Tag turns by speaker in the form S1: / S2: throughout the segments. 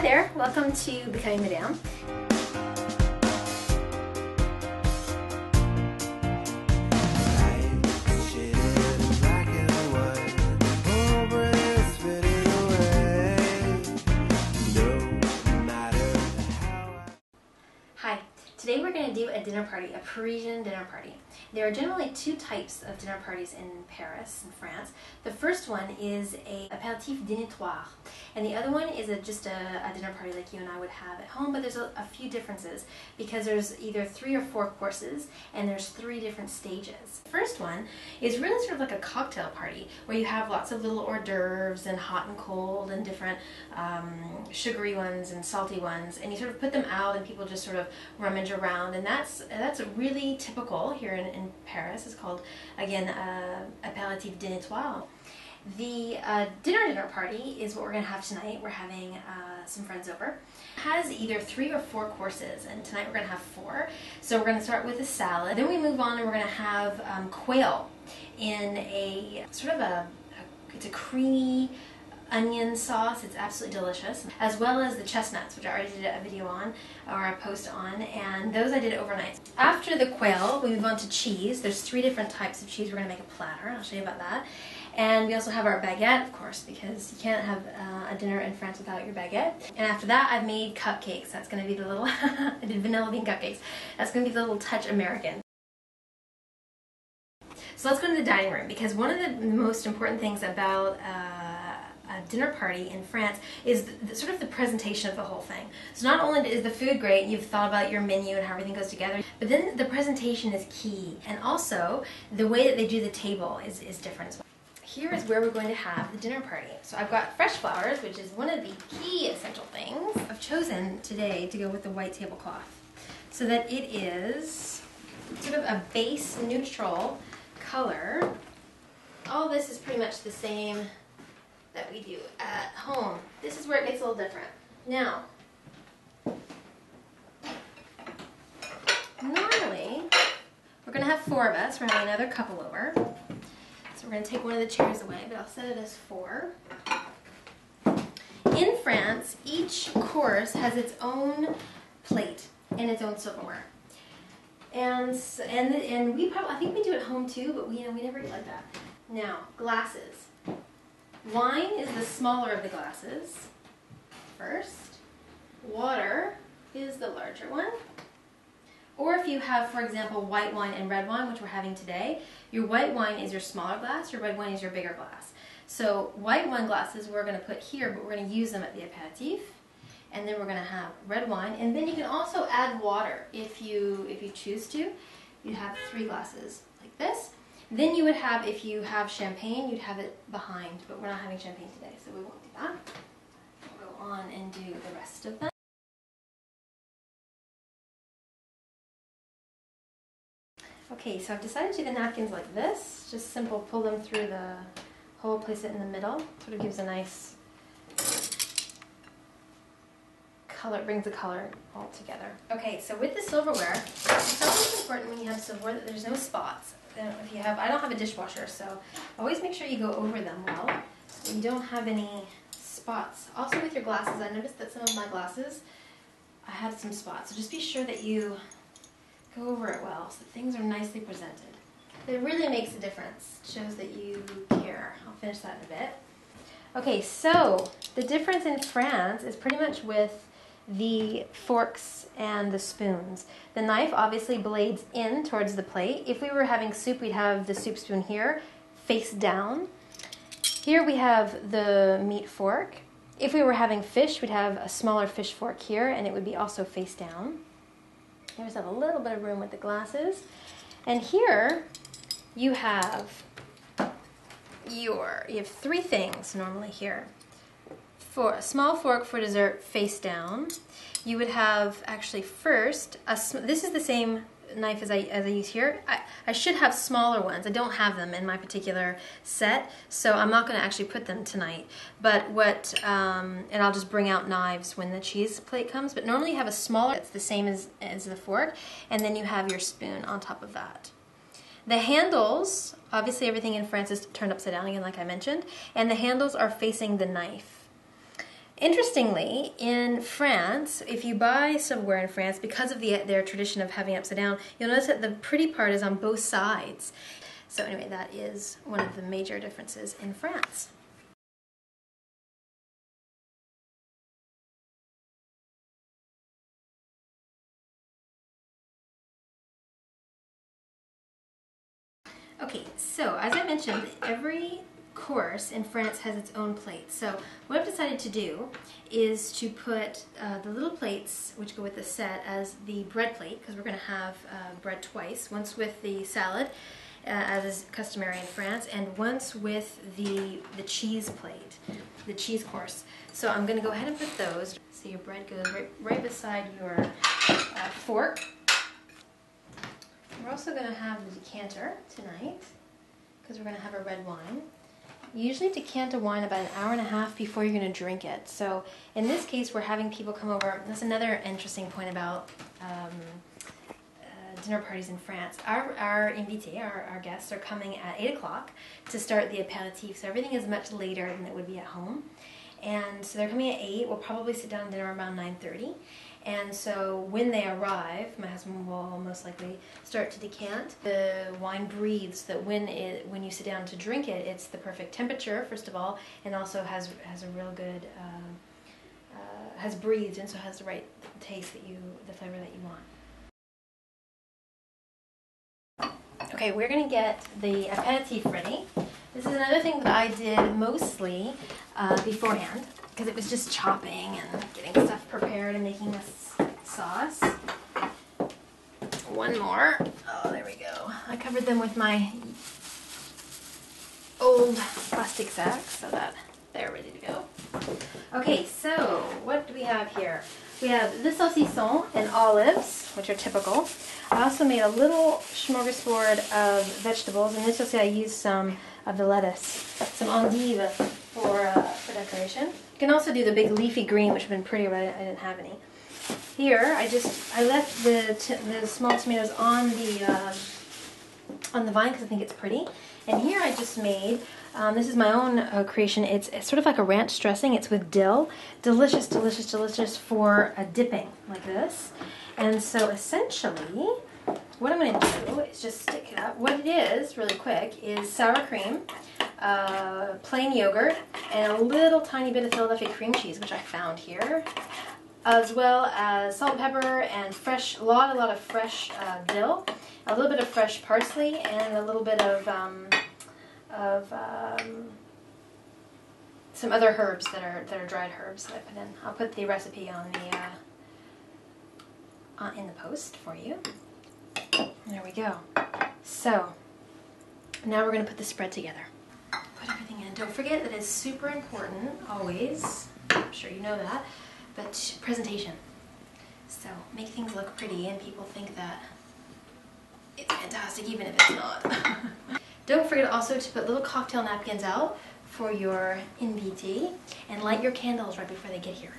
S1: there, welcome to Becoming Madame. Hi, today we're going to do a dinner party, a Parisian dinner party. There are generally two types of dinner parties in Paris, in France. The first one is a apéritif dînatoire, and the other one is just a dinner party like you and I would have at home, but there's a few differences because there's either 3 or 4 courses and there's 3 different stages. The first one is really sort of like a cocktail party where you have lots of little hors d'oeuvres and hot and cold and different sugary ones and salty ones, and you sort of put them out and people just sort of rummage around, and that's really typical here in Paris. It's called, again, apéritif dînatoire. The dinner party is what we're going to have tonight. We're having some friends over. It has either 3 or 4 courses, and tonight we're going to have 4. So we're going to start with a salad. Then we move on and we're going to have quail in a sort of it's a creamy onion sauce. It's absolutely delicious, as well as the chestnuts, which I already did a video on, or a post on, and those I did overnight. After the quail, we move on to cheese. There's 3 different types of cheese. We're going to make a platter. I'll show you about that. And we also have our baguette, of course, because you can't have a dinner in France without your baguette. And after that, I've made cupcakes. That's going to be the little, I did vanilla bean cupcakes. That's going to be the little touch American. So let's go to the dining room, because one of the most important things about a dinner party in France is sort of the presentation of the whole thing. So not only is the food great, you've thought about your menu and how everything goes together, but then the presentation is key. And also, the way that they do the table is different as well. Here is where we're going to have the dinner party. So I've got fresh flowers, which is one of the key essential things. I've chosen today to go with the white tablecloth so that it is sort of a base neutral color. All this is pretty much the same that we do at home. This is where it gets a little different. Now, normally, we're going to have 4 of us. We're having another couple over. So we're going to take one of the chairs away, but I'll set it as 4. In France, each course has its own plate and its own silverware. And we probably, I think we do it at home too, but we never eat like that. Now, glasses. Wine is the smaller of the glasses first. Water is the larger one. Or if you have, for example, white wine and red wine, which we're having today, your white wine is your smaller glass, your red wine is your bigger glass. So white wine glasses we're going to put here, but we're going to use them at the apéritif. And then we're going to have red wine. And then you can also add water if you choose to. You have 3 glasses like this. Then you would have, if you have champagne, you'd have it behind, but we're not having champagne today, so we won't do that. We'll go on and do the rest of them. Okay, so I've decided to do the napkins like this. Just simple, pull them through the hole, place it in the middle. Sort of gives a nice color, brings the color all together. Okay, so with the silverware, it's always important when you have silverware that there's no spots. If you have, I don't have a dishwasher, so always make sure you go over them well so you don't have any spots. Also with your glasses, I noticed that some of my glasses, I had some spots, so just be sure that you go over it well so that things are nicely presented. It really makes a difference. It shows that you care. I'll finish that in a bit. Okay, so the difference in France is pretty much with the forks and the spoons. The knife obviously blades in towards the plate. If we were having soup, we'd have the soup spoon here, face down. Here we have the meat fork. If we were having fish, we'd have a smaller fish fork here, and it would be also face down. There's a little bit of room with the glasses. And here you have 3 things normally here. For a small fork for dessert, face down. You would have actually first, this is the same knife as I use here. I should have smaller ones. I don't have them in my particular set, so I'm not going to actually put them tonight. But and I'll just bring out knives when the cheese plate comes. But normally you have a smaller, it's the same as the fork, and then you have your spoon on top of that. The handles, obviously everything in France is turned upside down again, like I mentioned, and the handles are facing the knife. Interestingly, in France, if you buy silverware in France, because of their tradition of having it upside down, you'll notice that the pretty part is on both sides. So anyway, that is one of the major differences in France. Okay, so as I mentioned, every course in France has its own plate. So what I've decided to do is to put the little plates, which go with the set, as the bread plate, because we're going to have bread twice, once with the salad, as is customary in France, and once with the cheese plate, the cheese course. So I'm going to go ahead and put those. So your bread goes right beside your fork. We're also going to have the decanter tonight, because we're going to have a red wine. You usually decant a wine about an hour and a half before you're going to drink it. So in this case, we're having people come over. That's another interesting point about dinner parties in France. Our invités, our guests, are coming at 8 o'clock to start the apéritif. So everything is much later than it would be at home. And so they're coming at 8. We'll probably sit down to dinner around 9:30. And so when they arrive, my husband will most likely start to decant. The wine breathes, so that when you sit down to drink it, it's the perfect temperature, first of all, and also has a real good, has breathed, and so has the right taste the flavor that you want. Okay, we're going to get the aperitif ready. This is another thing that I did mostly beforehand, because it was just chopping and getting stuff prepared and making this sauce. One more. Oh, there we go. I covered them with my old plastic sacks so that they're ready to go. Okay, so what do we have here? We have the saucisson and olives, which are typical. I also made a little smorgasbord of vegetables, and this you'll see I used some of the lettuce, some endive for decoration. You can also do the big leafy green, which would have been pretty, but I didn't have any. Here, I left the small tomatoes on the vine because I think it's pretty. And here I just made, this is my own creation. It's sort of like a ranch dressing. It's with dill. Delicious, delicious, delicious for dipping like this. And so essentially, what I'm going to do is just stick it up. What it is, really quick, is sour cream, plain yogurt, and a little tiny bit of Philadelphia cream cheese, which I found here, as well as salt and pepper and a lot of fresh dill, a little bit of fresh parsley, and a little bit of some other herbs that are dried herbs that I put in. I'll put the recipe on in the post for you. There we go. So now we're going to put the spread together. Put everything in. Don't forget that it's super important always. I'm sure you know that. But presentation. So make things look pretty and people think that it's fantastic even if it's not. Don't forget also to put little cocktail napkins out for your invitee and light your candles right before they get here.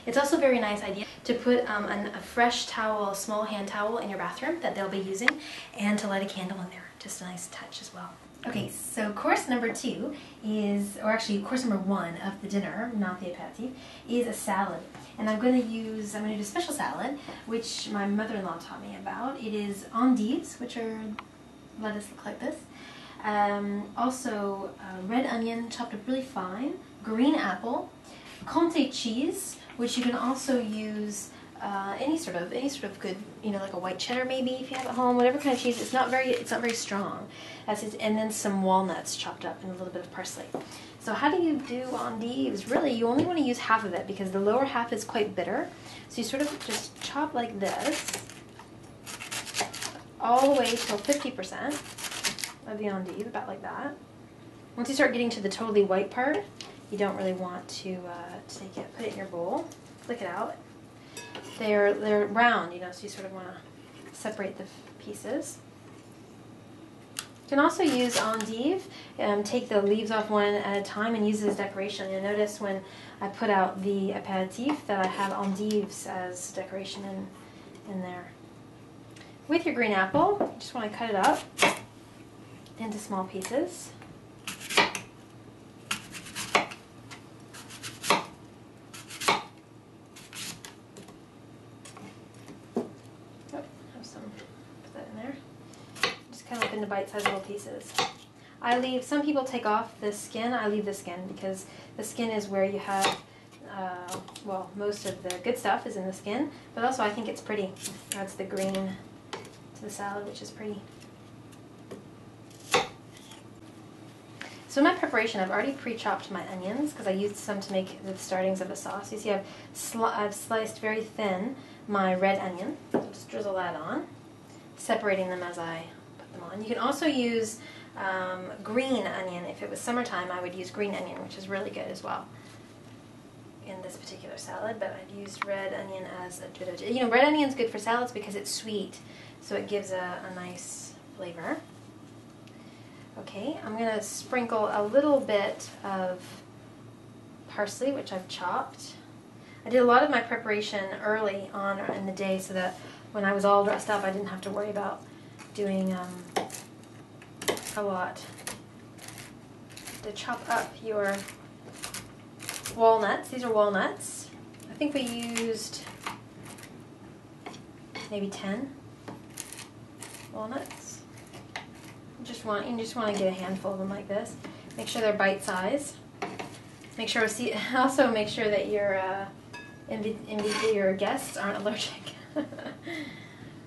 S1: It's also a very nice idea to put a fresh towel, a small hand towel in your bathroom that they'll be using, and to light a candle in there. Just a nice touch as well. Okay, so course number 2 is, or actually course number 1 of the dinner, not the aperitif, is a salad. And I'm going to do a special salad, which my mother-in-law taught me about. It is endives, which are lettuce look like this. Also red onion chopped up really fine, green apple, Comté cheese, which you can also use any sort of good, like a white cheddar maybe if you have at home, whatever kind of cheese. It's not very strong. And then some walnuts chopped up and a little bit of parsley. So how do you do endives? Really, you only want to use half of it because the lower half is quite bitter. So you sort of just chop like this all the way till 50% of the endive, about like that. Once you start getting to the totally white part, you don't really want to take it, put it in your bowl, flick it out. They're round, so you sort of want to separate the pieces. You can also use endive, take the leaves off one at a time and use it as decoration. You'll notice when I put out the aperitif that I have endives as decoration in there. With your green apple, you just want to cut it up into small pieces. up into bite-sized little pieces. Some people take off the skin. I leave the skin because the skin is where you have, well, most of the good stuff is in the skin, but also I think it's pretty. Adds the green to the salad, which is pretty. So in my preparation, I've already pre-chopped my onions because I used some to make the startings of the sauce. You see I've sliced very thin my red onion. So just drizzle that on, separating them as I put them on. You can also use green onion. If it was summertime, I would use green onion, which is really good as well in this particular salad, but I've used red onion as a bit of, red onion's good for salads because it's sweet, so it gives a nice flavor. Okay, I'm going to sprinkle a little bit of parsley, which I've chopped. I did a lot of my preparation early on in the day so that when I was all dressed up, I didn't have to worry about doing a lot. To chop up your walnuts. These are walnuts. I think we used maybe 10 walnuts. You just want to get a handful of them like this. Make sure they're bite-sized. Make sure also make sure that your guests aren't allergic.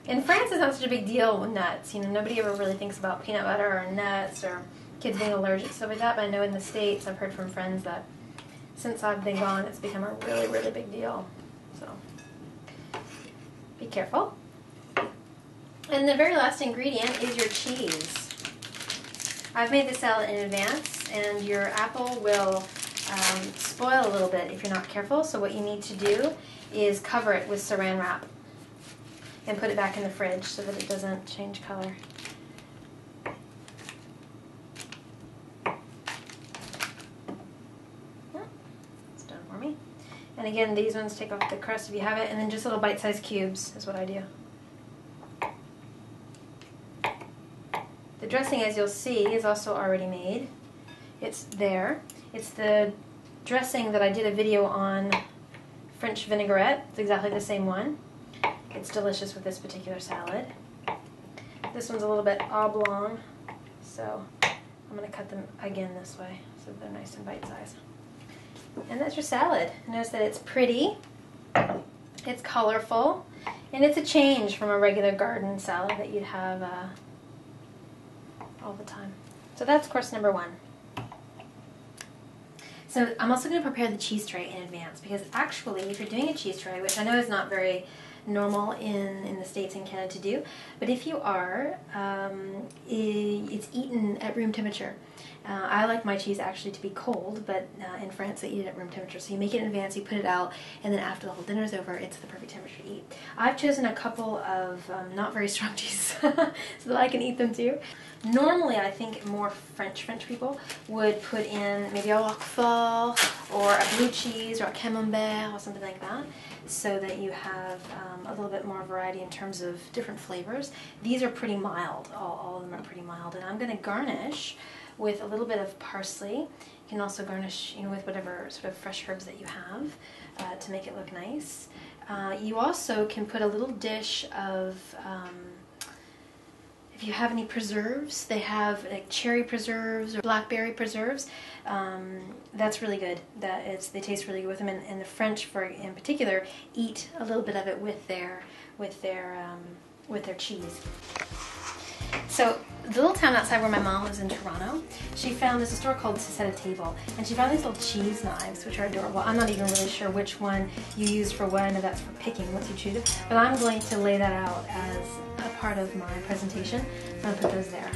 S1: In France, it's not such a big deal with nuts. Nobody ever really thinks about peanut butter or nuts or kids being allergic, stuff like that. But I know in the States, I've heard from friends that since I've been gone, it's become a really, really big deal. So be careful. And the very last ingredient is your cheese. I've made this salad in advance, and your apple will spoil a little bit if you're not careful. So what you need to do is cover it with saran wrap and put it back in the fridge so that it doesn't change color. It's done for me. And again, these ones take off the crust if you have it, and then just little bite-sized cubes is what I do. The dressing, as you'll see, is also already made. It's there. It's the dressing that I did a video on, French vinaigrette. It's exactly the same one. It's delicious with this particular salad. This one's a little bit oblong, so I'm going to cut them again this way so they're nice and bite-sized. And that's your salad. Notice that it's pretty, it's colorful, and it's a change from a regular garden salad that you'd have all the time. So that's course number 1. So I'm also going to prepare the cheese tray in advance because actually if you're doing a cheese tray, which I know is not very normal in the States and Canada to do, but if you are, it's eaten at room temperature. I like my cheese actually to be cold, but in France they eat it at room temperature. So you make it in advance, you put it out, and then after the whole dinner's over, it's the perfect temperature to eat. I've chosen a couple of not very strong cheeses so that I can eat them too. Normally, I think more French people would put in maybe a Roquefort or a blue cheese or a camembert or something like that, so that you have a little bit more variety in terms of different flavors. These are pretty mild. All of them are pretty mild, and I'm going to garnish with a little bit of parsley. You can also garnish, with whatever sort of fresh herbs that you have to make it look nice. You also can put a little dish of if you have any preserves, they have like cherry preserves or blackberry preserves. That's really good. They taste really good with them, and the French, in particular, eat a little bit of it with their cheese. So the little town outside where my mom lives in Toronto, there's a store called To Set a Table, and she found these little cheese knives, which are adorable. I'm not even really sure which one you use for what. I know that's for picking once you choose it, but I'm going to lay that out as a part of my presentation. I'm going to put those there.